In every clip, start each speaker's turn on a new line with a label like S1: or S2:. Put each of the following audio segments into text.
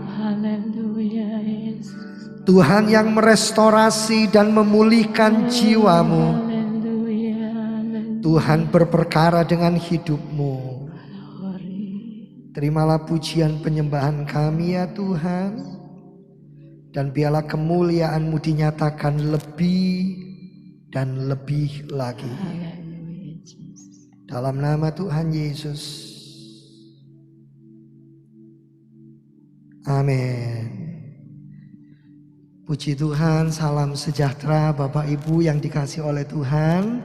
S1: Haleluya Yesus.
S2: Tuhan yang merestorasi dan memulihkan jiwamu.
S1: Haleluya.
S2: Tuhan berperkara dengan hidupmu. Terimalah pujian penyembahan kami ya Tuhan. Dan biarlah kemuliaan-Mu dinyatakan lebih dan lebih lagi.
S1: Haleluya Yesus.
S2: Dalam nama Tuhan Yesus. Amin. Puji Tuhan, salam sejahtera Bapak Ibu yang dikasihi oleh Tuhan.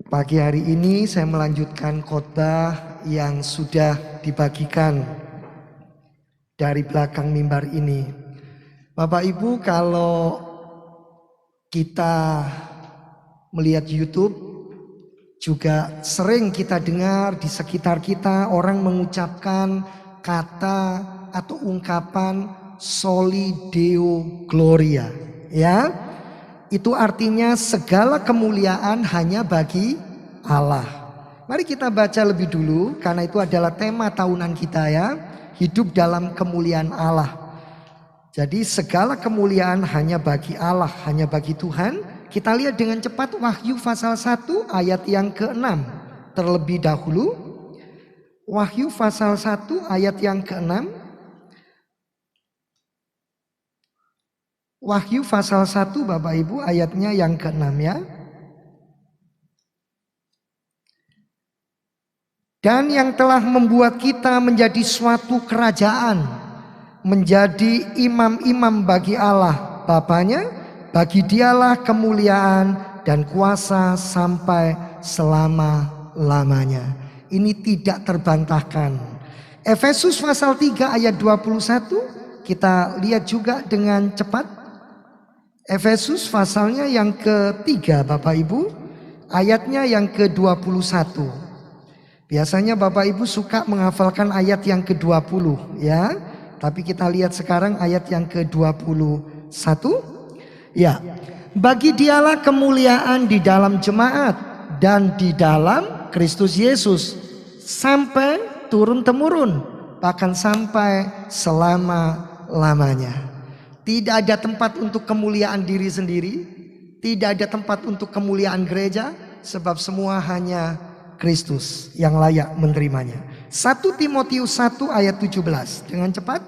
S2: Pagi hari ini saya melanjutkan khotbah yang sudah dibagikan dari belakang mimbar ini. Bapak Ibu, kalau kita melihat YouTube juga sering kita dengar di sekitar kita orang mengucapkan kata atau ungkapan Soli Deo Gloria, ya. Itu artinya segala kemuliaan hanya bagi Allah. Mari kita baca lebih dulu karena itu adalah tema tahunan kita ya. Hidup dalam kemuliaan Allah. Jadi segala kemuliaan hanya bagi Allah, hanya bagi Tuhan. Kita lihat dengan cepat Wahyu pasal 1 ayat yang ke-6 terlebih dahulu. Wahyu pasal 1 ayat yang ke-6. Wahyu pasal 1 Bapak Ibu ayatnya yang ke-6 ya. Dan yang telah membuat kita menjadi suatu kerajaan, menjadi imam-imam bagi Allah Bapanya, bagi Dialah kemuliaan dan kuasa sampai selama-lamanya. Ini tidak terbantahkan. Efesus pasal 3 ayat 21 kita lihat juga dengan cepat. Efesus pasalnya yang ke-3 Bapak Ibu, ayatnya yang ke-21. Biasanya Bapak Ibu suka menghafalkan ayat yang ke-20 ya. Tapi kita lihat sekarang ayat yang ke-21. Ya, bagi Dialah kemuliaan di dalam jemaat dan di dalam Kristus Yesus sampai turun-temurun, bahkan sampai selama-lamanya. Tidak ada tempat untuk kemuliaan diri sendiri, tidak ada tempat untuk kemuliaan gereja, sebab semua hanya Kristus yang layak menerimanya. 1 Timotius 1 ayat 17 dengan cepat.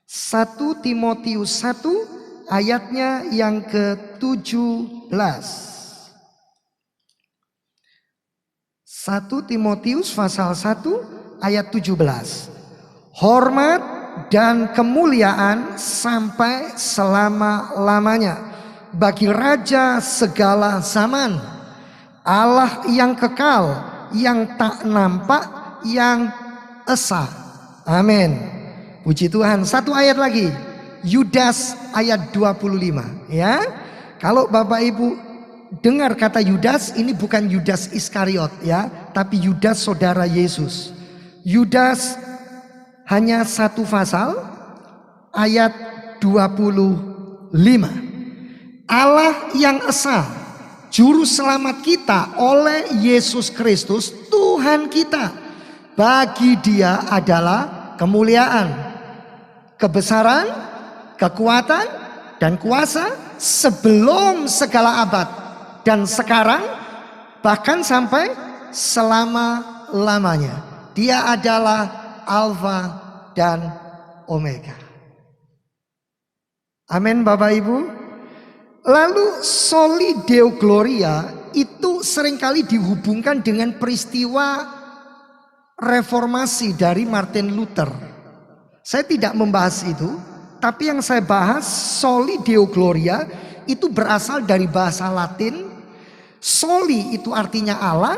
S2: 1 Timotius 1 ayatnya yang ke-17. 1 Timotius pasal 1 ayat 17. Hormat dan kemuliaan sampai selama-lamanya bagi Raja segala zaman, Allah yang kekal, yang tak nampak, yang esa. Amin. Puji Tuhan. Satu ayat lagi, Yudas ayat 25 ya. Kalau Bapak Ibu dengar kata Yudas, ini bukan Yudas Iskariot ya, tapi Yudas saudara Yesus. Yudas hanya satu pasal ayat 25. Allah yang esa, juru selamat kita oleh Yesus Kristus Tuhan kita. Bagi Dia adalah kemuliaan, kebesaran, kekuatan dan kuasa sebelum segala abad dan sekarang bahkan sampai selama-lamanya. Dia adalah Alfa dan Omega. Amin Bapak Ibu. Lalu Soli Deo Gloria itu seringkali dihubungkan dengan peristiwa reformasi dari Martin Luther. Saya tidak membahas itu, tapi yang saya bahas Soli Deo Gloria itu berasal dari bahasa Latin. Soli itu artinya Allah,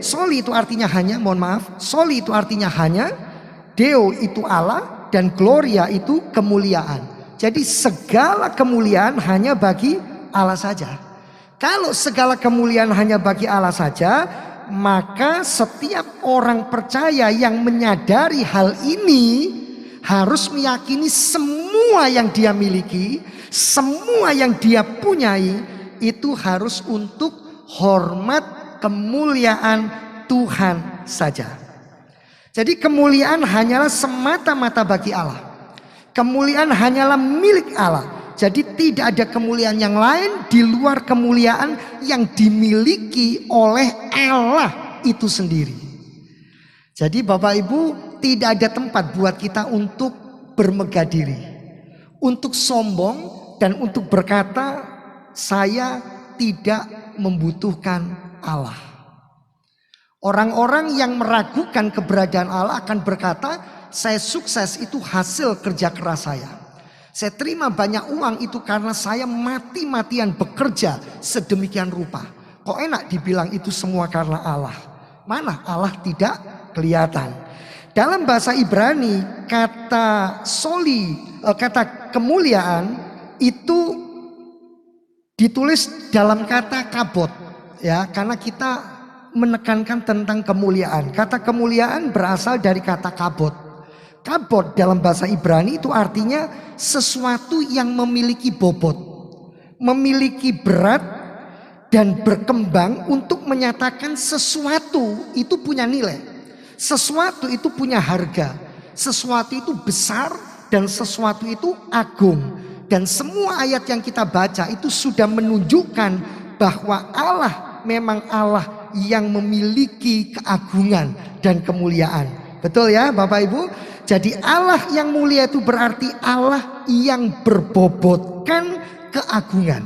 S2: Soli itu artinya hanya, mohon maaf, Soli itu artinya hanya, Deo itu Allah, dan Gloria itu kemuliaan. Jadi segala kemuliaan hanya bagi Allah saja. Kalau segala kemuliaan hanya bagi Allah saja, maka setiap orang percaya yang menyadari hal ini harus meyakini semua yang dia miliki, semua yang dia punyai itu harus untuk hormat kemuliaan Tuhan saja. Jadi kemuliaan hanyalah semata-mata bagi Allah. Kemuliaan hanyalah milik Allah. Jadi tidak ada kemuliaan yang lain di luar kemuliaan yang dimiliki oleh Allah itu sendiri. Jadi Bapak Ibu, tidak ada tempat buat kita untuk bermegah diri, untuk sombong, dan untuk berkata saya tidak membutuhkan Allah. Orang-orang yang meragukan keberadaan Allah akan berkata, saya sukses itu hasil kerja keras saya. Saya terima banyak uang itu karena saya mati-matian bekerja sedemikian rupa. Kok enak dibilang itu semua karena Allah? Mana Allah tidak kelihatan. Dalam bahasa Ibrani kata kata kemuliaan itu ditulis dalam kata kabot, ya, karena kita menekankan tentang kemuliaan. Kata kemuliaan berasal dari kata kabot. Kabot dalam bahasa Ibrani itu artinya sesuatu yang memiliki bobot, memiliki berat, dan berkembang untuk menyatakan sesuatu itu punya nilai, sesuatu itu punya harga, sesuatu itu besar, dan sesuatu itu agung. Dan semua ayat yang kita baca itu sudah menunjukkan bahwa Allah memang Allah yang memiliki keagungan dan kemuliaan. Betul ya Bapak Ibu? Jadi Allah yang mulia itu berarti Allah yang berbobotkan keagungan,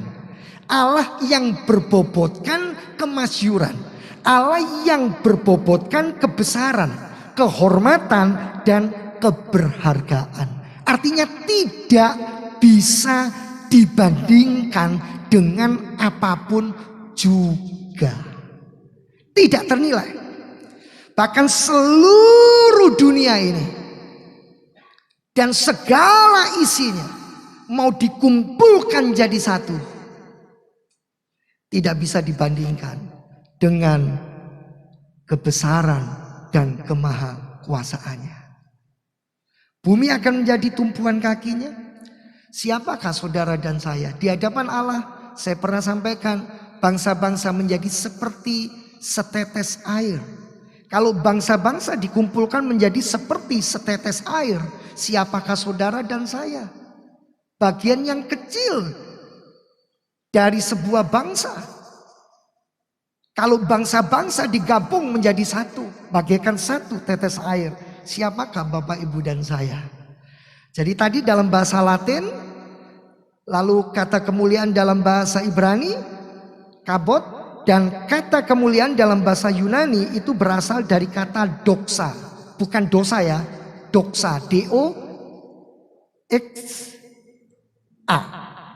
S2: Allah yang berbobotkan kemasyuran, Allah yang berbobotkan kebesaran, kehormatan, dan keberhargaan. Artinya tidak bisa dibandingkan dengan apapun juga. Tidak ternilai. Bahkan seluruh dunia ini dan segala isinya mau dikumpulkan jadi satu, tidak bisa dibandingkan dengan kebesaran dan kemahakuasaannya. Bumi akan menjadi tumpuan kakinya. Siapakah saudara dan saya? Di hadapan Allah, saya pernah sampaikan, bangsa-bangsa menjadi seperti setetes air. Kalau bangsa-bangsa dikumpulkan menjadi seperti setetes air, siapakah saudara dan saya? Bagian yang kecil dari sebuah bangsa. Kalau bangsa-bangsa digabung menjadi satu, bagaikan satu tetes air, siapakah Bapak Ibu dan saya? Jadi tadi dalam bahasa Latin, lalu kata kemuliaan dalam bahasa Ibrani, kabot, dan kata kemuliaan dalam bahasa Yunani itu berasal dari kata doxa. Bukan dosa ya, doxa, D-O-X-A,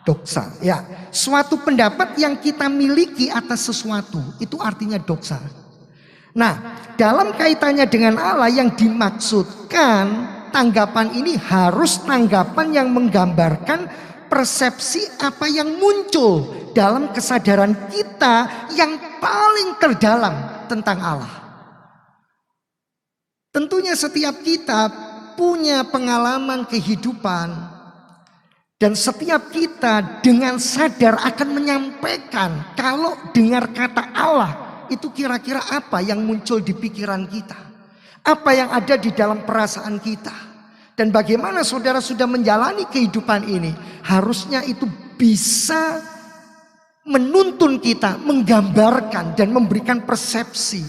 S2: doxa. Ya, suatu pendapat yang kita miliki atas sesuatu, itu artinya doxa. Nah, dalam kaitannya dengan Allah yang dimaksudkan, tanggapan ini harus tanggapan yang menggambarkan persepsi apa yang muncul dalam kesadaran kita yang paling terdalam tentang Allah. Tentunya setiap kita punya pengalaman kehidupan, dan setiap kita dengan sadar akan menyampaikan kalau dengar kata Allah itu kira-kira apa yang muncul di pikiran kita, apa yang ada di dalam perasaan kita, dan bagaimana saudara sudah menjalani kehidupan ini. Harusnya itu bisa menuntun kita, menggambarkan dan memberikan persepsi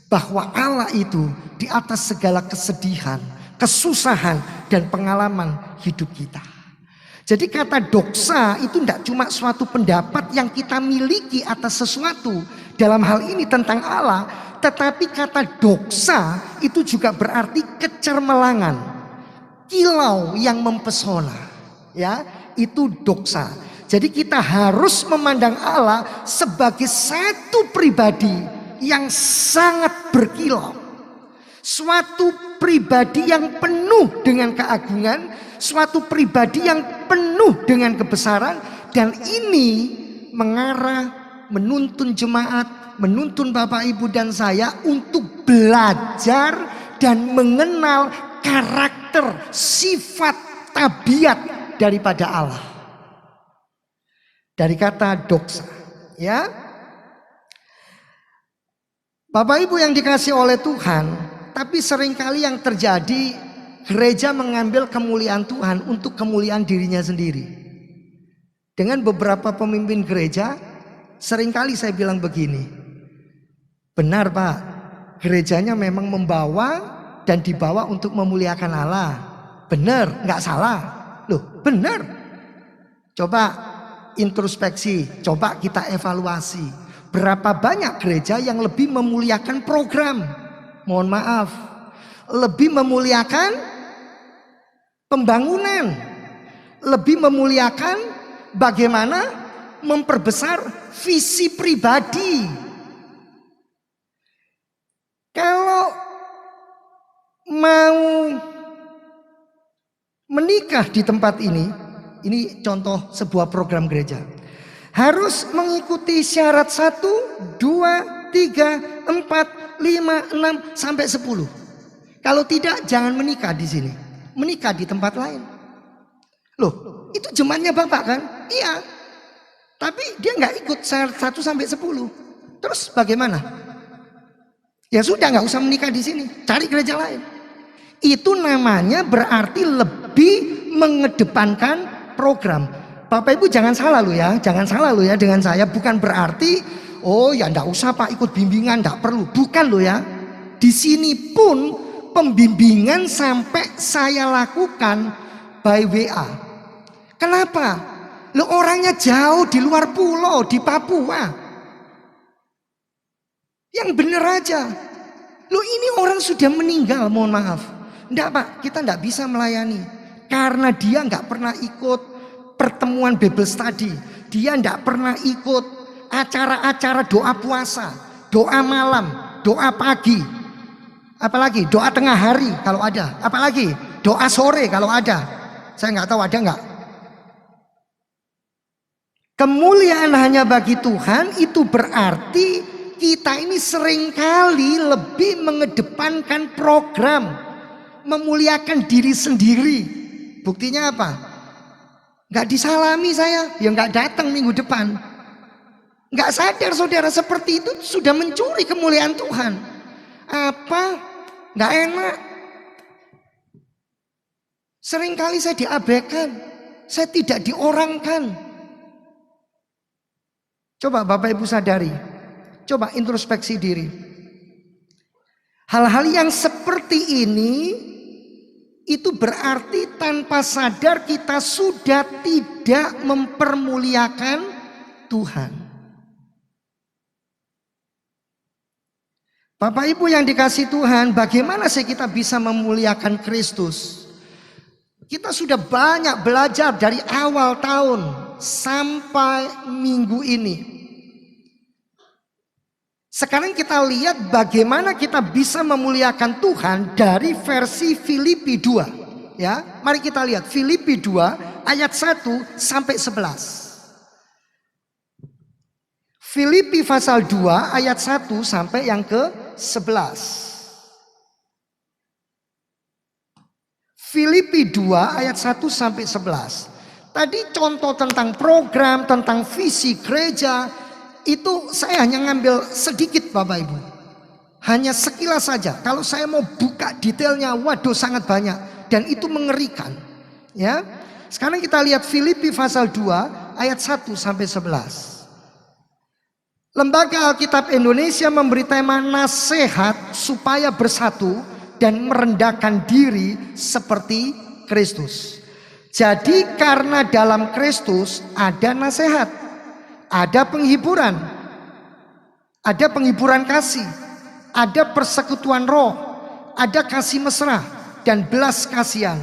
S2: bahwa Allah itu di atas segala kesedihan, kesusahan, dan pengalaman hidup kita. Jadi kata doxa itu tidak cuma suatu pendapat yang kita miliki atas sesuatu, dalam hal ini tentang Allah, tetapi kata doxa itu juga berarti kecermelangan, kilau yang mempesona, ya, itu doxa. Jadi kita harus memandang Allah sebagai satu pribadi yang sangat berkilau, suatu pribadi yang penuh dengan keagungan, suatu pribadi yang penuh dengan kebesaran, dan ini mengarah menuntun jemaat, menuntun Bapak Ibu dan saya untuk belajar dan mengenal karakter, sifat, tabiat daripada Allah. Dari kata doxa, ya. Bapak Ibu yang dikasihi oleh Tuhan, Tapi seringkali yang terjadi, gereja mengambil kemuliaan Tuhan untuk kemuliaan dirinya sendiri. Dengan beberapa pemimpin gereja, seringkali saya bilang begini, benar Pak, gerejanya memang membawa dan dibawa untuk memuliakan Allah. Benar, nggak salah. Loh, benar. Coba introspeksi, coba kita evaluasi. Berapa banyak gereja yang lebih memuliakan program? Mohon maaf, lebih memuliakan pembangunan, lebih memuliakan bagaimana memperbesar visi pribadi. Kalau mau menikah di tempat ini contoh sebuah program gereja, harus mengikuti syarat 1, 2, 3, 4, 5, 6 sampai 10. Kalau tidak, jangan menikah di sini, menikah di tempat lain. Loh, itu jemaatnya Bapak kan? Iya. Tapi dia nggak ikut syarat 1 sampai 10. Terus bagaimana? Ya sudah, nggak usah menikah di sini, cari gereja lain. Itu namanya berarti lebih mengedepankan program. Bapak Ibu jangan salah lo ya, jangan salah lo ya dengan saya. Bukan berarti oh ya ndak usah Pak ikut bimbingan, ndak perlu. Bukan lo ya. Di sini pun pembimbingan sampai saya lakukan by WA. Kenapa? Lo orangnya jauh di luar pulau, di Papua. Yang bener aja. Lo ini orang sudah meninggal, mohon maaf. Enggak Pak, kita enggak bisa melayani. Karena dia enggak pernah ikut pertemuan Bible study. Dia enggak pernah ikut acara-acara doa puasa, doa malam, doa pagi. Apalagi doa tengah hari kalau ada. Apalagi doa sore kalau ada. Saya enggak tahu ada enggak. Kemuliaan hanya bagi Tuhan itu berarti kita ini seringkali lebih mengedepankan program, memuliakan diri sendiri. Buktinya apa? Gak disalami saya, ya gak datang minggu depan. Gak sadar saudara seperti itu sudah mencuri kemuliaan Tuhan. Apa? Gak enak. Seringkali saya diabaikan, saya tidak diorangkan. Coba Bapak Ibu sadari, coba introspeksi diri. Hal-hal yang seperti ini itu berarti tanpa sadar kita sudah tidak mempermuliakan Tuhan. Bapak Ibu yang dikasih Tuhan, bagaimana sih kita bisa memuliakan Kristus? Kita sudah banyak belajar dari awal tahun sampai minggu ini. Sekarang kita lihat bagaimana kita bisa memuliakan Tuhan dari versi Filipi 2. Ya, mari kita lihat Filipi 2 ayat 1 sampai 11. Filipi pasal 2 ayat 1 sampai yang ke-11. Filipi 2 ayat 1 sampai 11. Tadi contoh tentang program, tentang visi gereja. Itu saya hanya ngambil sedikit Bapak Ibu. Hanya sekilas saja. Kalau saya mau buka detailnya, waduh sangat banyak. Dan itu mengerikan. Ya. Sekarang kita lihat Filipi pasal 2 ayat 1 sampai 11. Lembaga Alkitab Indonesia memberi tema nasihat supaya bersatu dan merendahkan diri seperti Kristus. Jadi karena dalam Kristus ada nasihat, ada penghiburan kasih, ada persekutuan roh, ada kasih mesra dan belas kasihan.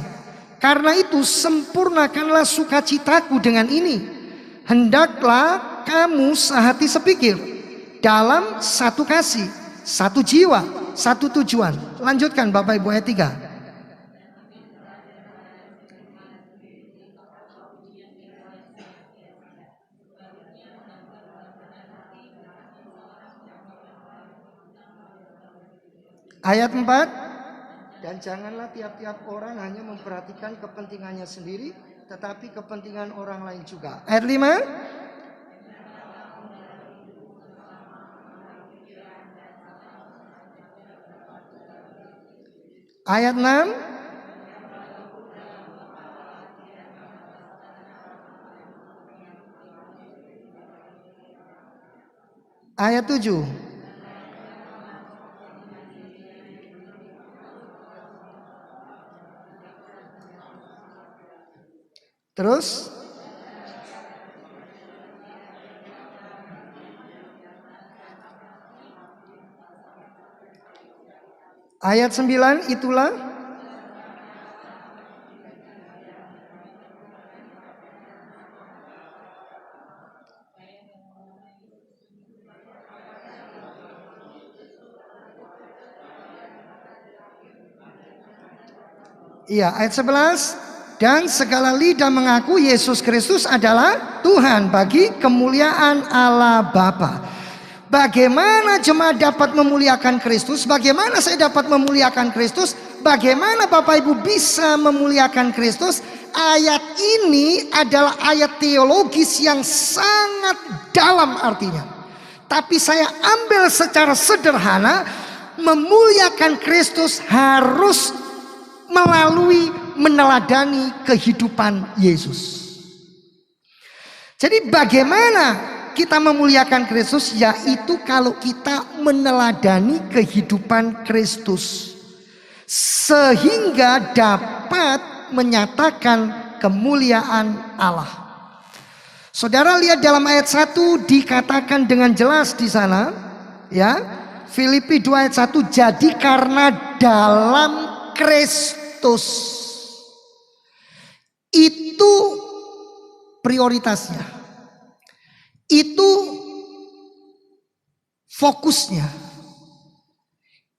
S2: Karena itu sempurnakanlah sukacitaku dengan ini. Hendaklah kamu sehati sepikir, dalam satu kasih, satu jiwa, satu tujuan. Lanjutkan Bapak Ibu ayat 3. Ayat 4. Dan janganlah tiap-tiap orang hanya memperhatikan kepentingannya sendiri, tetapi kepentingan orang lain juga. Ayat 5. Ayat 6. Ayat 7. Terus ayat 9, itulah iya, ayat 11. Dan segala lidah mengaku Yesus Kristus adalah Tuhan bagi kemuliaan Allah Bapa. Bagaimana jemaat dapat memuliakan Kristus? Bagaimana saya dapat memuliakan Kristus? Bagaimana Bapak Ibu bisa memuliakan Kristus? Ayat ini adalah ayat teologis yang sangat dalam artinya. Tapi saya ambil secara sederhana, memuliakan Kristus harus melalui meneladani kehidupan Yesus. Jadi bagaimana kita memuliakan Kristus? Yaitu kalau kita meneladani kehidupan Kristus, sehingga dapat menyatakan kemuliaan Allah. Saudara lihat dalam ayat 1 dikatakan dengan jelas di sana, ya. Filipi 2 ayat 1, jadi karena dalam Kristus, itu prioritasnya, itu fokusnya.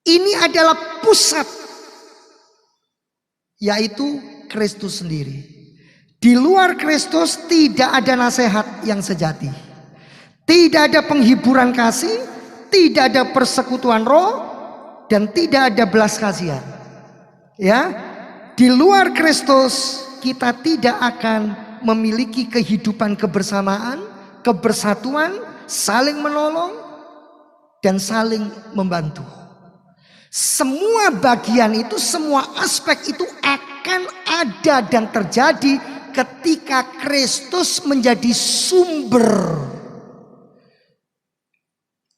S2: Ini adalah pusat, yaitu Kristus sendiri. Di luar Kristus tidak ada nasihat yang sejati, tidak ada penghiburan kasih, tidak ada persekutuan roh, dan tidak ada belas kasihan. Ya, di luar Kristus kita tidak akan memiliki kehidupan kebersamaan, kebersatuan, saling menolong, dan saling membantu. Semua bagian itu, semua aspek itu akan ada dan terjadi ketika Kristus menjadi sumber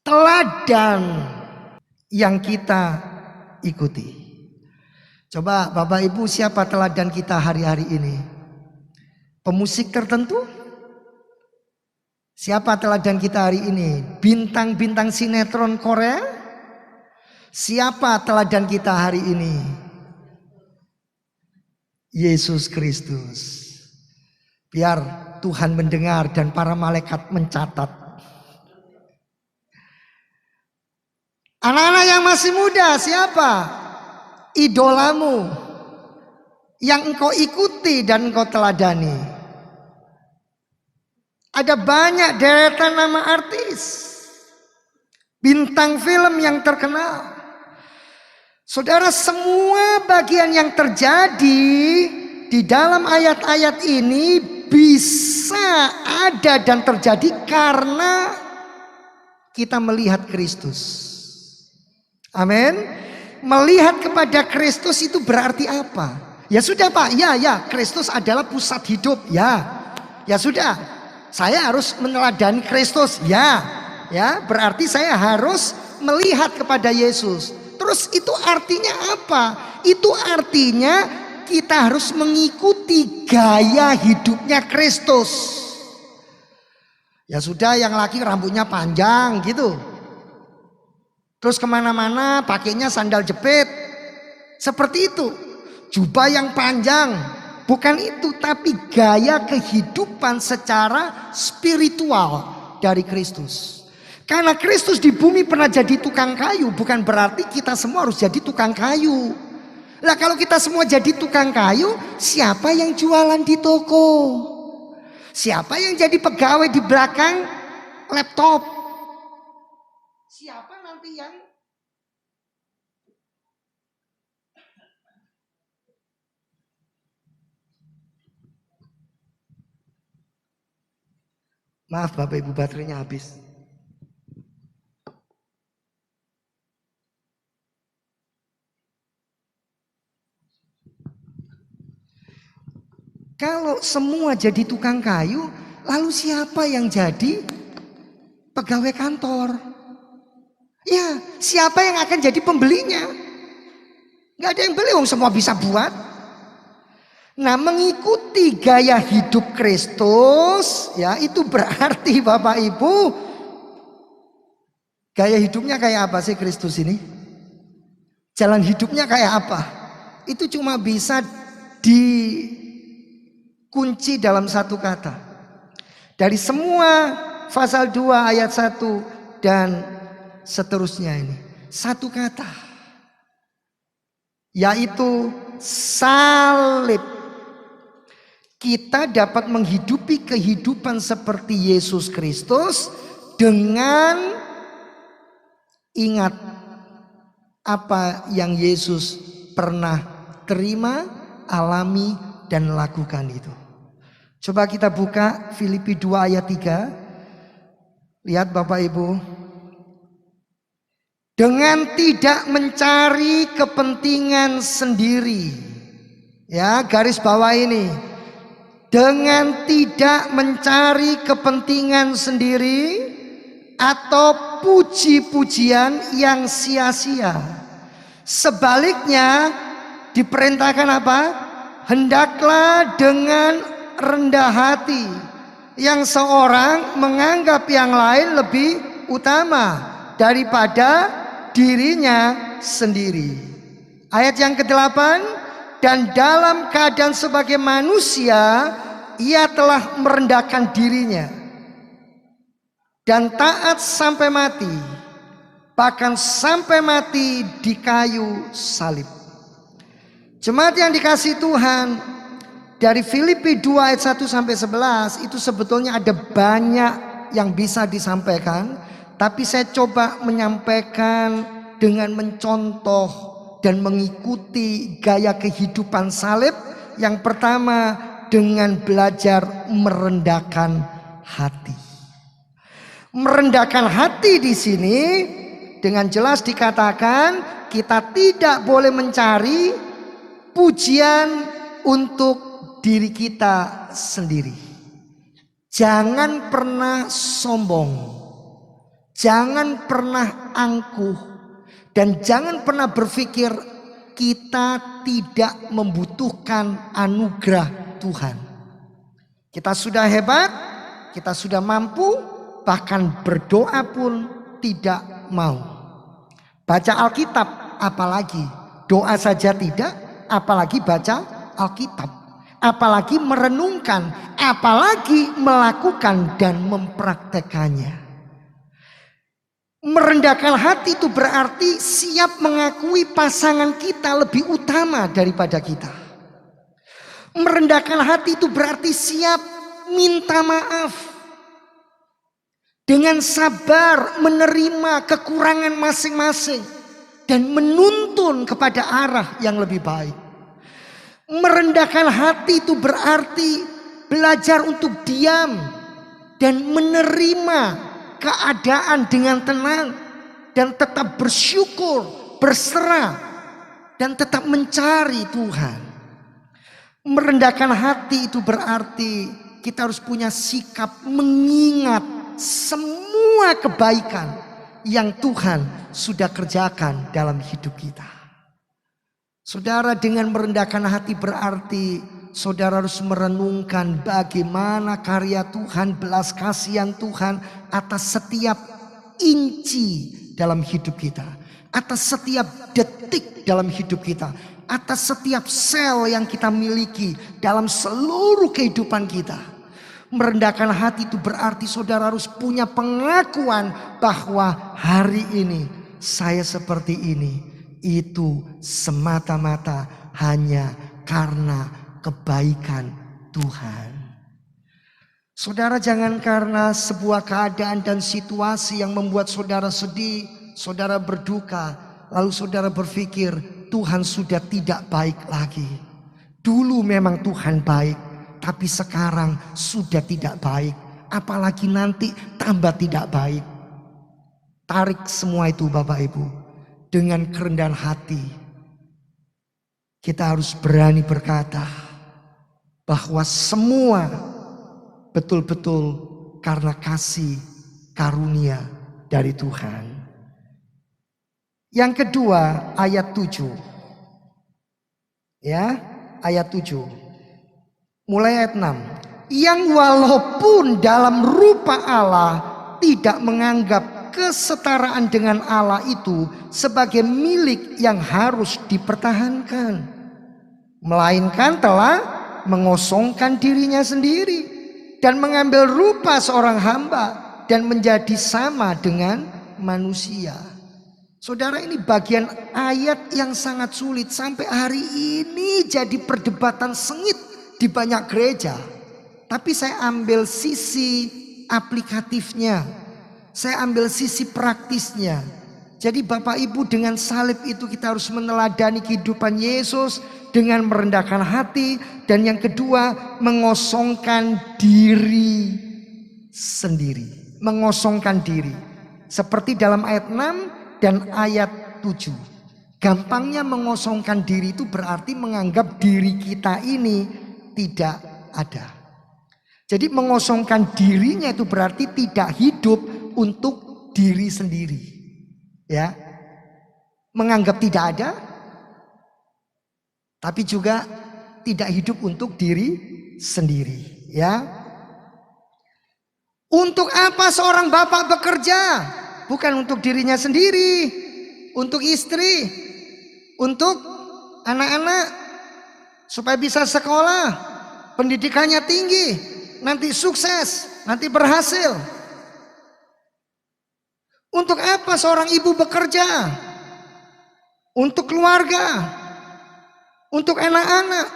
S2: teladan yang kita ikuti. Coba Bapak Ibu, siapa teladan kita hari-hari ini? Pemusik tertentu? Siapa teladan kita hari ini? Bintang-bintang sinetron Korea? Siapa teladan kita hari ini? Yesus Kristus. Biar Tuhan mendengar dan para malaikat mencatat. Anak-anak yang masih muda, siapa idolamu yang engkau ikuti dan engkau teladani? Ada banyak deretan nama artis, bintang film yang terkenal. Saudara, semua bagian yang terjadi di dalam ayat-ayat ini bisa ada dan terjadi karena kita melihat Kristus. Amin. Melihat kepada Kristus itu berarti apa? Ya sudah Pak, ya Kristus adalah pusat hidup. Ya sudah, saya harus meneladani Kristus. Ya berarti saya harus melihat kepada Yesus. Terus itu artinya apa? Itu artinya kita harus mengikuti gaya hidupnya Kristus. Ya sudah, yang laki rambutnya panjang gitu, terus kemana-mana pakainya sandal jepit, seperti itu. Jubah yang panjang, bukan itu, tapi gaya kehidupan secara spiritual dari Kristus. Karena Kristus di bumi pernah jadi tukang kayu, bukan berarti kita semua harus jadi tukang kayu. Lah kalau kita semua jadi tukang kayu, siapa yang jualan di toko? Siapa yang jadi pegawai di belakang laptop? Siapa nanti yang maaf Bapak Ibu, baterainya habis. Kalau semua jadi tukang kayu, lalu siapa yang jadi pegawai kantor? Ya, siapa yang akan jadi pembelinya? Gak ada yang beli, semua bisa buat. Nah, mengikuti gaya hidup Kristus, ya itu berarti Bapak Ibu, gaya hidupnya kayak apa sih Kristus ini? Jalan hidupnya kayak apa? Itu cuma bisa dikunci dalam satu kata. Dari semua pasal 2 ayat 1 dan seterusnya ini. Satu kata. Yaitu salib. Kita dapat menghidupi kehidupan seperti Yesus Kristus dengan ingat apa yang Yesus pernah terima, alami, dan lakukan itu. Coba kita buka Filipi 2 ayat 3. Lihat Bapak Ibu. Dengan tidak mencari kepentingan sendiri. Ya, garis bawah ini. Dengan tidak mencari kepentingan sendiri atau puji-pujian yang sia-sia. Sebaliknya diperintahkan apa? Hendaklah dengan rendah hati yang seorang menganggap yang lain lebih utama daripada dirinya sendiri. Ayat yang ke-8, dan dalam keadaan sebagai manusia ia telah merendahkan dirinya dan taat sampai mati, bahkan sampai mati di kayu salib. Jemaat yang dikasihi Tuhan, dari Filipi 2 ayat 1 sampai 11 itu sebetulnya ada banyak yang bisa disampaikan, tapi saya coba menyampaikan dengan mencontoh dan mengikuti gaya kehidupan salib. Yang pertama dengan belajar merendahkan hati. Merendahkan hati di sini dengan jelas dikatakan kita tidak boleh mencari pujian untuk diri kita sendiri. Jangan pernah sombong, jangan pernah angkuh, dan jangan pernah berpikir kita tidak membutuhkan anugerah Tuhan. Kita sudah hebat, kita sudah mampu, bahkan berdoa pun tidak mau. Baca Alkitab apalagi, doa saja tidak, apalagi baca Alkitab. Apalagi merenungkan, apalagi melakukan dan mempraktekannya. Merendahkan hati itu berarti siap mengakui pasangan kita lebih utama daripada kita. Merendahkan hati itu berarti siap minta maaf. Dengan sabar menerima kekurangan masing-masing dan menuntun kepada arah yang lebih baik. Merendahkan hati itu berarti belajar untuk diam dan menerima keadaan dengan tenang dan tetap bersyukur, berserah dan tetap mencari Tuhan. Merendahkan hati itu berarti kita harus punya sikap mengingat semua kebaikan yang Tuhan sudah kerjakan dalam hidup kita. Saudara, dengan merendahkan hati berarti saudara harus merenungkan bagaimana karya Tuhan, belas kasihan Tuhan atas setiap inci dalam hidup kita, atas setiap detik dalam hidup kita, atas setiap sel yang kita miliki dalam seluruh kehidupan kita. Merendahkan hati itu berarti saudara harus punya pengakuan bahwa hari ini saya seperti ini. Itu semata-mata hanya karena kebaikan Tuhan. Saudara, jangan karena sebuah keadaan dan situasi yang membuat saudara sedih, saudara berduka, lalu saudara berpikir Tuhan sudah tidak baik lagi. Dulu memang Tuhan baik, tapi sekarang sudah tidak baik. Apalagi nanti tambah tidak baik. Tarik semua itu Bapak Ibu. Dengan kerendahan hati kita harus berani berkata, bahwa semua betul-betul karena kasih karunia dari Tuhan. Yang kedua, ayat 7. Ya, ayat 7. Mulai ayat 6. Yang walaupun dalam rupa Allah tidak menganggap kesetaraan dengan Allah itu sebagai milik yang harus dipertahankan, melainkan telah mengosongkan dirinya sendiri dan mengambil rupa seorang hamba dan menjadi sama dengan manusia. Saudara, ini bagian ayat yang sangat sulit sampai hari ini jadi perdebatan sengit di banyak gereja. Tapi saya ambil sisi aplikatifnya, saya ambil sisi praktisnya. Jadi Bapak Ibu, dengan salib itu kita harus meneladani kehidupan Yesus dengan merendahkan hati. Dan yang kedua, mengosongkan diri sendiri. Mengosongkan diri. Seperti dalam ayat 6 dan ayat 7. Gampangnya mengosongkan diri itu berarti menganggap diri kita ini tidak ada. Jadi mengosongkan dirinya itu berarti tidak hidup untuk diri sendiri. Ya, menganggap tidak ada, tapi juga tidak hidup untuk diri sendiri. Ya, untuk apa seorang bapak bekerja? Bukan untuk dirinya sendiri, untuk istri, untuk anak-anak, supaya bisa sekolah, pendidikannya tinggi, nanti sukses, nanti berhasil. Untuk apa seorang ibu bekerja? Untuk keluarga, untuk anak-anak,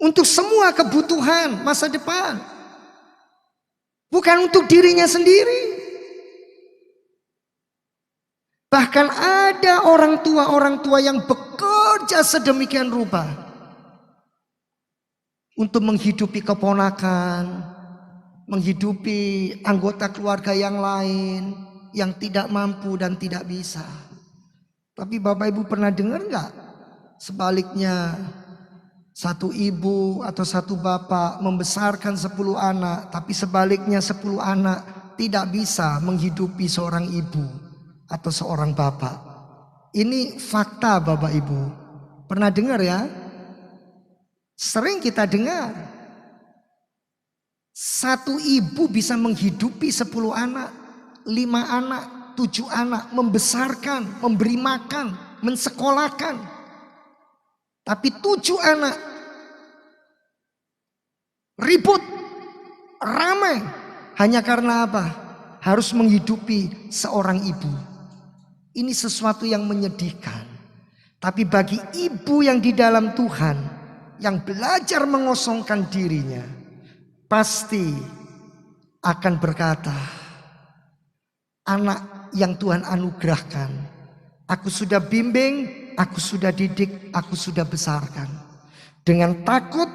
S2: untuk semua kebutuhan masa depan, bukan untuk dirinya sendiri. Bahkan ada orang tua yang bekerja sedemikian rupa untuk menghidupi keponakan, menghidupi anggota keluarga yang lain yang tidak mampu dan tidak bisa. Tapi Bapak Ibu pernah dengar nggak? Sebaliknya, satu ibu atau satu bapak membesarkan 10 anak, tapi sebaliknya 10 anak tidak bisa menghidupi seorang ibu atau seorang bapak. Ini fakta Bapak Ibu. Pernah dengar ya? Sering kita dengar. Satu ibu bisa menghidupi 10 anak, 5 anak, 7 anak, membesarkan, memberi makan, mensekolahkan. Tapi 7 anak ribut, ramai, hanya karena apa? Harus menghidupi seorang ibu. Ini sesuatu yang menyedihkan. Tapi bagi ibu yang di dalam Tuhan, yang belajar mengosongkan dirinya, pasti akan berkata, anak yang Tuhan anugerahkan, aku sudah bimbing, aku sudah didik, aku sudah besarkan. Dengan takut,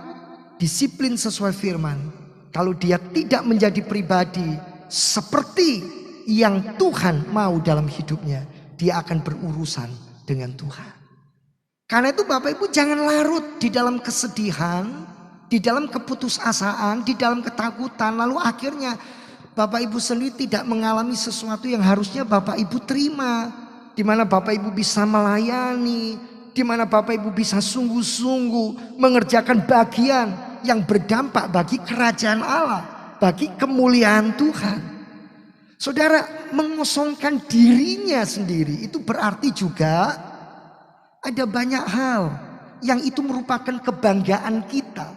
S2: disiplin sesuai firman. Kalau dia tidak menjadi pribadi seperti yang Tuhan mau dalam hidupnya, dia akan berurusan dengan Tuhan. Karena itu Bapak Ibu jangan larut di dalam kesedihan, di dalam keputusasaan, di dalam ketakutan. Lalu akhirnya Bapak Ibu sendiri tidak mengalami sesuatu yang harusnya Bapak Ibu terima. Di mana Bapak Ibu bisa melayani, di mana Bapak Ibu bisa sungguh-sungguh mengerjakan bagian yang berdampak bagi kerajaan Allah, bagi kemuliaan Tuhan. Saudara, mengosongkan dirinya sendiri itu berarti juga ada banyak hal yang itu merupakan kebanggaan kita.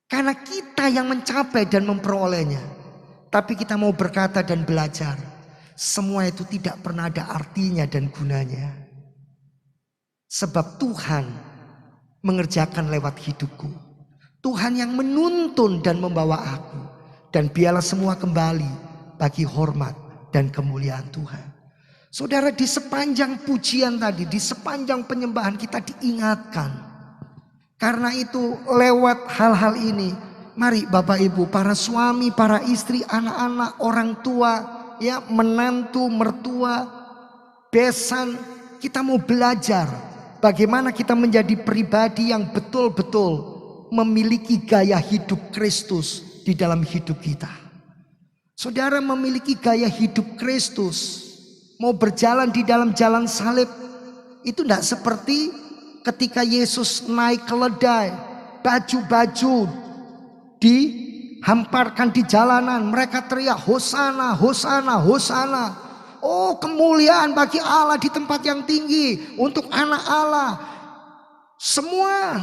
S2: Karena kita yang mencapai dan memperolehnya. Tapi kita mau berkata dan belajar, semua itu tidak pernah ada artinya dan gunanya. Sebab Tuhan mengerjakan lewat hidupku. Tuhan yang menuntun dan membawa aku. Dan biarlah semua kembali bagi hormat dan kemuliaan Tuhan. Saudara, di sepanjang pujian tadi, di sepanjang penyembahan kita diingatkan. Karena itu lewat hal-hal ini, mari Bapak Ibu, para suami, para istri, anak-anak, orang tua, menantu, mertua, besan, kita mau belajar bagaimana kita menjadi pribadi yang betul-betul memiliki gaya hidup Kristus di dalam hidup kita. Saudara memiliki gaya hidup Kristus, mau berjalan di dalam jalan salib, itu tidak seperti ketika Yesus naik keledai, baju-baju dihamparkan di jalanan, mereka teriak Hosana, Hosana, Hosana. Oh, kemuliaan bagi Allah di tempat yang tinggi untuk anak Allah. Semua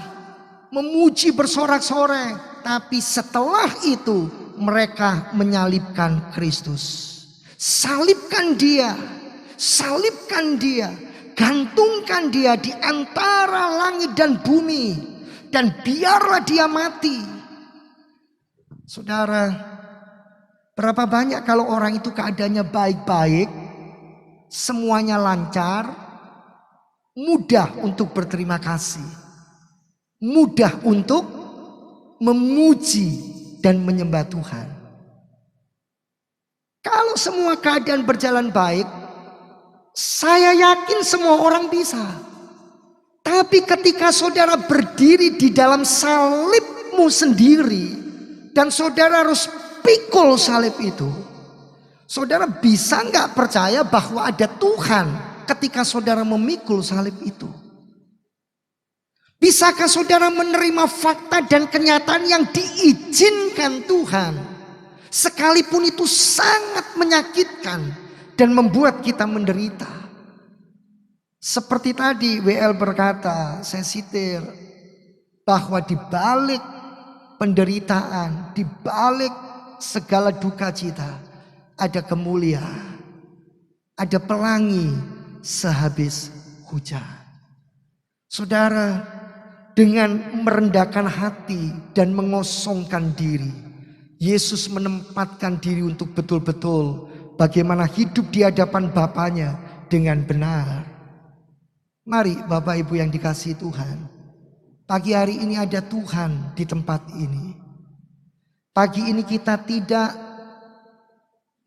S2: memuji bersorak-sorai, tapi setelah itu mereka menyalibkan Kristus. Salibkan dia, salibkan dia, gantungkan dia di antara langit dan bumi, dan biarlah dia mati. Saudara, berapa banyak kalau orang itu keadaannya baik-baik, semuanya lancar, mudah untuk berterima kasih, mudah untuk memuji dan menyembah Tuhan. Kalau semua keadaan berjalan baik, saya yakin semua orang bisa. Tapi ketika saudara berdiri di dalam salibmu sendiri dan saudara harus pikul salib itu, saudara bisa nggak percaya bahwa ada Tuhan ketika saudara memikul salib itu? Bisakah saudara menerima fakta dan kenyataan yang diizinkan Tuhan, sekalipun itu sangat menyakitkan dan membuat kita menderita? Seperti tadi WL berkata, saya sitir, bahwa di balik penderitaan, di balik segala duka cita, ada kemuliaan, ada pelangi sehabis hujan. Saudara, dengan merendahkan hati dan mengosongkan diri, Yesus menempatkan diri untuk betul-betul bagaimana hidup di hadapan Bapaknya dengan benar. Mari Bapak Ibu yang dikasihi Tuhan, pagi hari ini ada Tuhan di tempat ini. Pagi ini kita tidak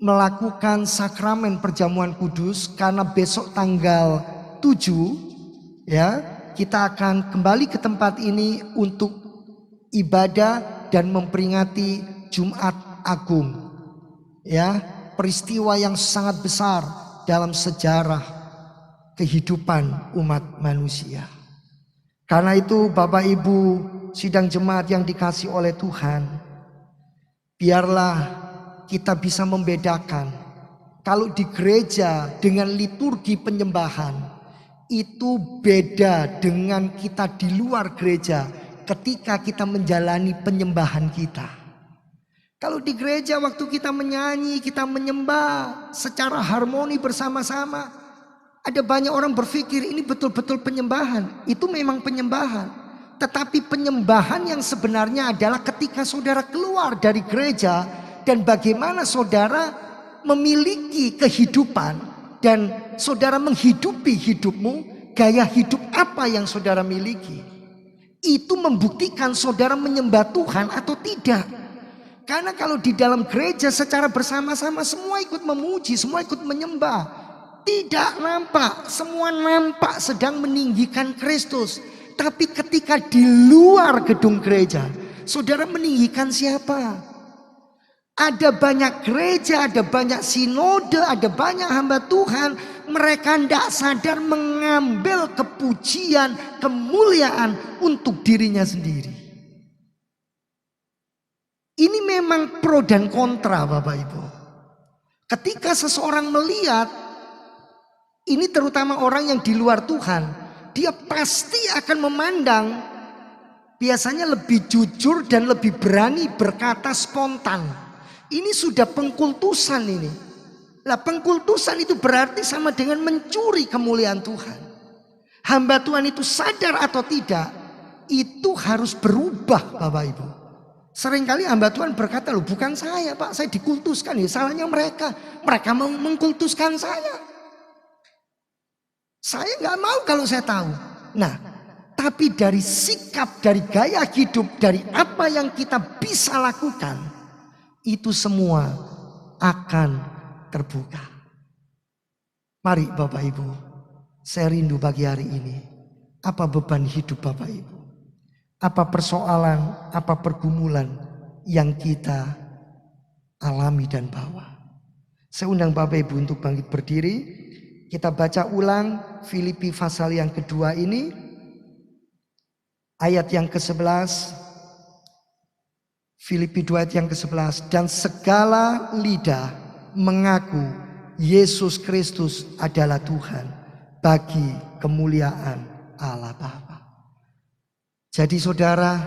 S2: melakukan sakramen perjamuan kudus karena besok tanggal 7 ya, kita akan kembali ke tempat ini untuk ibadah dan memperingati Jumat Agung. Ya, peristiwa yang sangat besar dalam sejarah kehidupan umat manusia. Karena itu Bapak Ibu sidang jemaat yang dikasihi oleh Tuhan, biarlah kita bisa membedakan kalau di gereja dengan liturgi penyembahan itu beda dengan kita di luar gereja ketika kita menjalani penyembahan kita. Kalau di gereja waktu kita menyanyi, kita menyembah secara harmoni bersama-sama, ada banyak orang berpikir ini betul-betul penyembahan. Itu memang penyembahan. Tetapi penyembahan yang sebenarnya adalah ketika saudara keluar dari gereja dan bagaimana saudara memiliki kehidupan dan saudara menghidupi hidupmu, gaya hidup apa yang saudara miliki. Itu membuktikan saudara menyembah Tuhan atau tidak. Karena kalau di dalam gereja secara bersama-sama semua ikut memuji, semua ikut menyembah, tidak nampak, semua nampak sedang meninggikan Kristus. Tapi ketika di luar gedung gereja, saudara meninggikan siapa? Ada banyak gereja, ada banyak sinode, ada banyak hamba Tuhan. Mereka tidak sadar mengambil kepujian, kemuliaan untuk dirinya sendiri. Ini memang pro dan kontra Bapak Ibu. Ketika seseorang melihat, ini terutama orang yang di luar Tuhan, dia pasti akan memandang biasanya lebih jujur dan lebih berani berkata spontan. Ini sudah pengkultusan ini. Lah pengkultusan itu berarti sama dengan mencuri kemuliaan Tuhan. Hamba Tuhan itu sadar atau tidak, itu harus berubah Bapak Ibu. Seringkali hamba Tuhan berkata, loh bukan saya Pak, saya dikultuskan. Ya salahnya mereka. Mereka mau mengkultuskan saya. Saya nggak mau kalau saya tahu. Nah, tapi dari sikap, dari gaya hidup, dari apa yang kita bisa lakukan, itu semua akan terbuka. Mari Bapak Ibu, saya rindu pagi hari ini Apa beban hidup Bapak Ibu? Apa persoalan, apa pergumulan yang kita alami dan bawa? Saya undang Bapak Ibu untuk bangkit berdiri. Kita baca ulang Filipi pasal yang kedua ini. Ayat yang ke-11. Filipi 2 ayat yang ke-11. Dan segala lidah mengaku Yesus Kristus adalah Tuhan bagi kemuliaan Allah Bapa. Jadi saudara,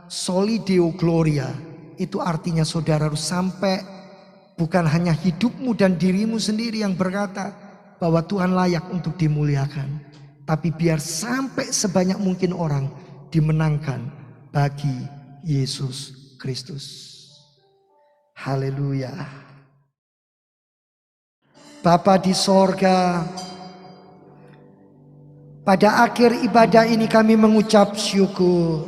S2: soli Deo Gloria itu artinya saudara harus sampai bukan hanya hidupmu dan dirimu sendiri yang berkata bahwa Tuhan layak untuk dimuliakan, tapi biar sampai sebanyak mungkin orang dimenangkan bagi Yesus Kristus. Haleluya. Bapa di sorga, pada akhir ibadah ini kami mengucap syukur.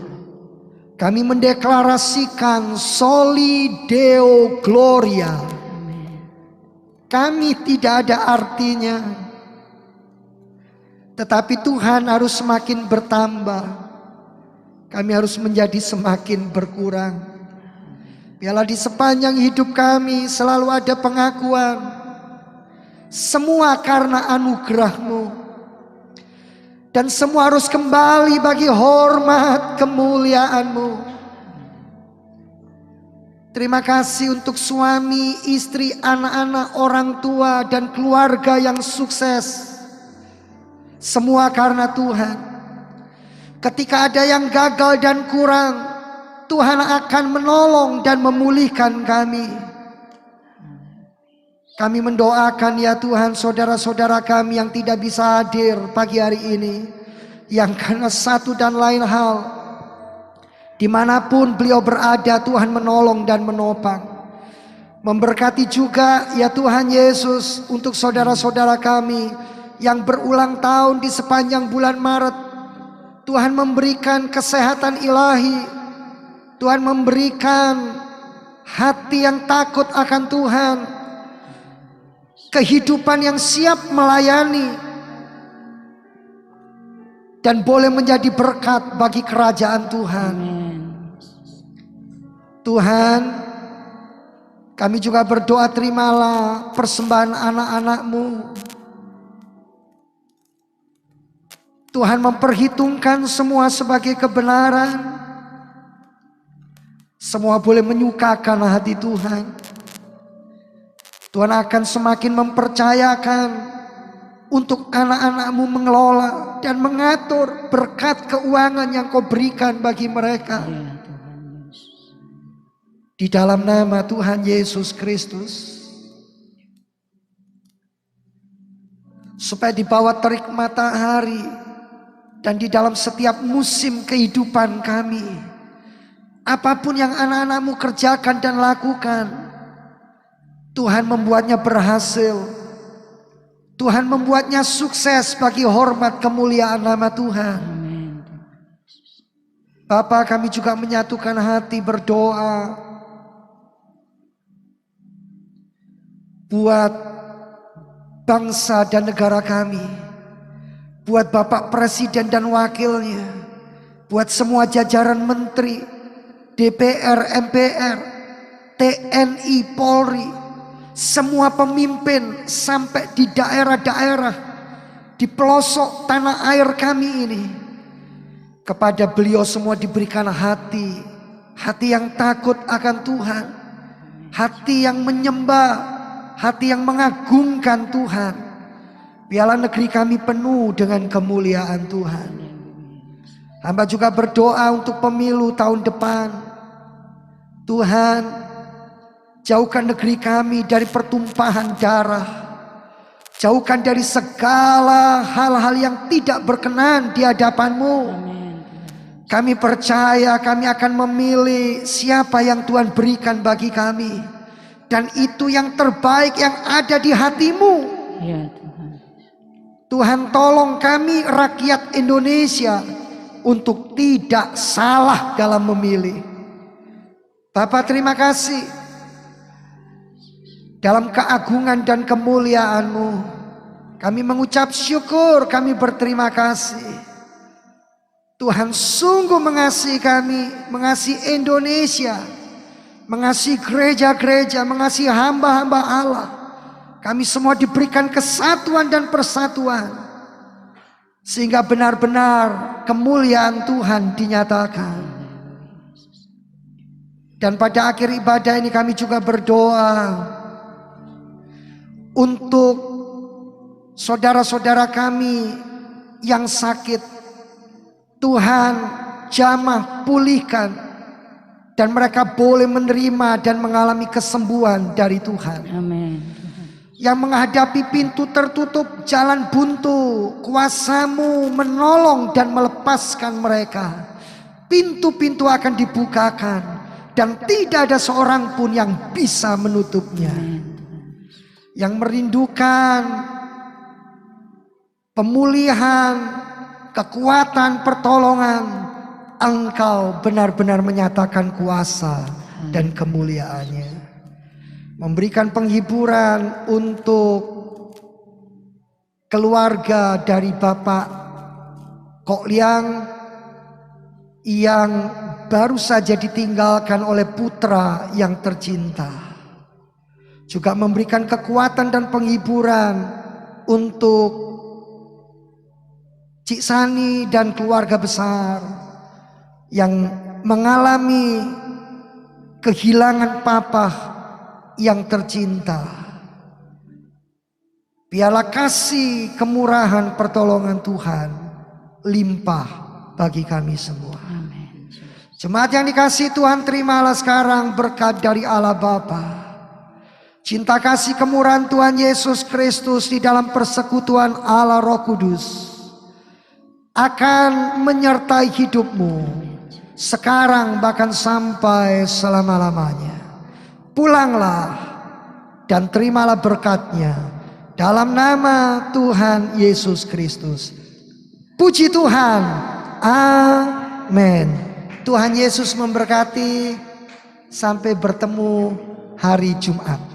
S2: Kami mendeklarasikan soli Deo Gloria. Kami tidak ada artinya, tetapi Tuhan harus semakin bertambah. Kami harus menjadi semakin berkurang. Biarlah di sepanjang hidup kami selalu ada pengakuan, semua karena anugerah-Mu. Dan semua harus kembali bagi hormat kemuliaan-Mu. Terima kasih untuk suami, istri, anak-anak, orang tua, dan keluarga yang sukses. Semua karena Tuhan. Ketika ada yang gagal dan kurang, Tuhan akan menolong dan memulihkan kami. Kami mendoakan ya Tuhan saudara-saudara kami yang tidak bisa hadir pagi hari ini, yang karena satu dan lain hal, dimanapun beliau berada Tuhan menolong dan menopang. Memberkati juga ya Tuhan Yesus untuk saudara-saudara kami yang berulang tahun di sepanjang bulan Maret. Tuhan memberikan kesehatan ilahi, Tuhan memberikan hati yang takut akan Tuhan, kehidupan yang siap melayani, dan boleh menjadi berkat bagi kerajaan Tuhan. Tuhan, kami juga berdoa, terimalah persembahan anak-anak-Mu. Tuhan memperhitungkan semua sebagai kebenaran. Semua boleh menyukakan hati Tuhan. Tuhan akan semakin mempercayakan untuk anak-anak-Mu mengelola dan mengatur berkat keuangan yang Kau berikan bagi mereka. Di dalam nama Tuhan Yesus Kristus. Supaya di bawah terik matahari dan di dalam setiap musim kehidupan kami, apapun yang anak-anak-Mu kerjakan dan lakukan, Tuhan membuatnya berhasil. Tuhan membuatnya sukses bagi hormat kemuliaan nama Tuhan. Bapa, kami juga menyatukan hati berdoa buat bangsa dan negara kami, buat Bapak Presiden dan wakilnya, buat semua jajaran menteri, DPR, MPR, TNI, Polri, semua pemimpin sampai di daerah-daerah, di pelosok tanah air kami ini. Kepada beliau semua diberikan hati yang takut akan Tuhan, hati yang menyembah, hati yang mengagungkan Tuhan. Biarlah negeri kami penuh dengan kemuliaan Tuhan. Hamba juga berdoa untuk pemilu tahun depan. Tuhan, jauhkan negeri kami dari pertumpahan darah. Jauhkan dari segala hal-hal yang tidak berkenan di hadapan-Mu. Kami percaya kami akan memilih siapa yang Tuhan berikan bagi kami. Dan itu yang terbaik yang ada di hati-Mu.
S1: Ya Tuhan.
S2: Tuhan, tolong kami rakyat Indonesia untuk tidak salah dalam memilih. Bapak, terima kasih. Dalam keagungan dan kemuliaan-Mu, kami mengucap syukur, kami berterima kasih. Tuhan sungguh mengasihi kami, mengasihi Indonesia, mengasihi gereja-gereja, mengasihi hamba-hamba Allah. Kami semua diberikan kesatuan dan persatuan, sehingga benar-benar kemuliaan Tuhan dinyatakan. Dan pada akhir ibadah ini kami juga berdoa untuk saudara-saudara kami yang sakit. Tuhan jamah pulihkan, dan mereka boleh menerima dan mengalami kesembuhan dari Tuhan.
S1: Amin.
S2: Yang menghadapi pintu tertutup, jalan buntu, kuasa-Mu menolong dan melepaskan mereka. Pintu-pintu akan dibukakan dan tidak ada seorang pun yang bisa menutupnya. Yang merindukan pemulihan, kekuatan, pertolongan, Engkau benar-benar menyatakan kuasa dan kemuliaan-Nya. Memberikan penghiburan untuk keluarga dari Bapak Kok Liang yang baru saja ditinggalkan oleh putra yang tercinta. Juga memberikan kekuatan dan penghiburan untuk Cik Sani dan keluarga besar yang mengalami kehilangan papa yang tercinta. Biarlah kasih, kemurahan, pertolongan Tuhan limpah bagi kami semua.
S1: Amin.
S2: Jemaat yang dikasihi Tuhan, terimalah sekarang berkat dari Allah Bapa, cinta kasih kemurahan Tuhan Yesus Kristus di dalam persekutuan Allah Roh Kudus akan menyertai hidupmu sekarang bahkan sampai selama-lamanya. Pulanglah dan terimalah berkat-Nya dalam nama Tuhan Yesus Kristus. Puji Tuhan. Amin. Tuhan Yesus memberkati. Sampai bertemu hari Jumat.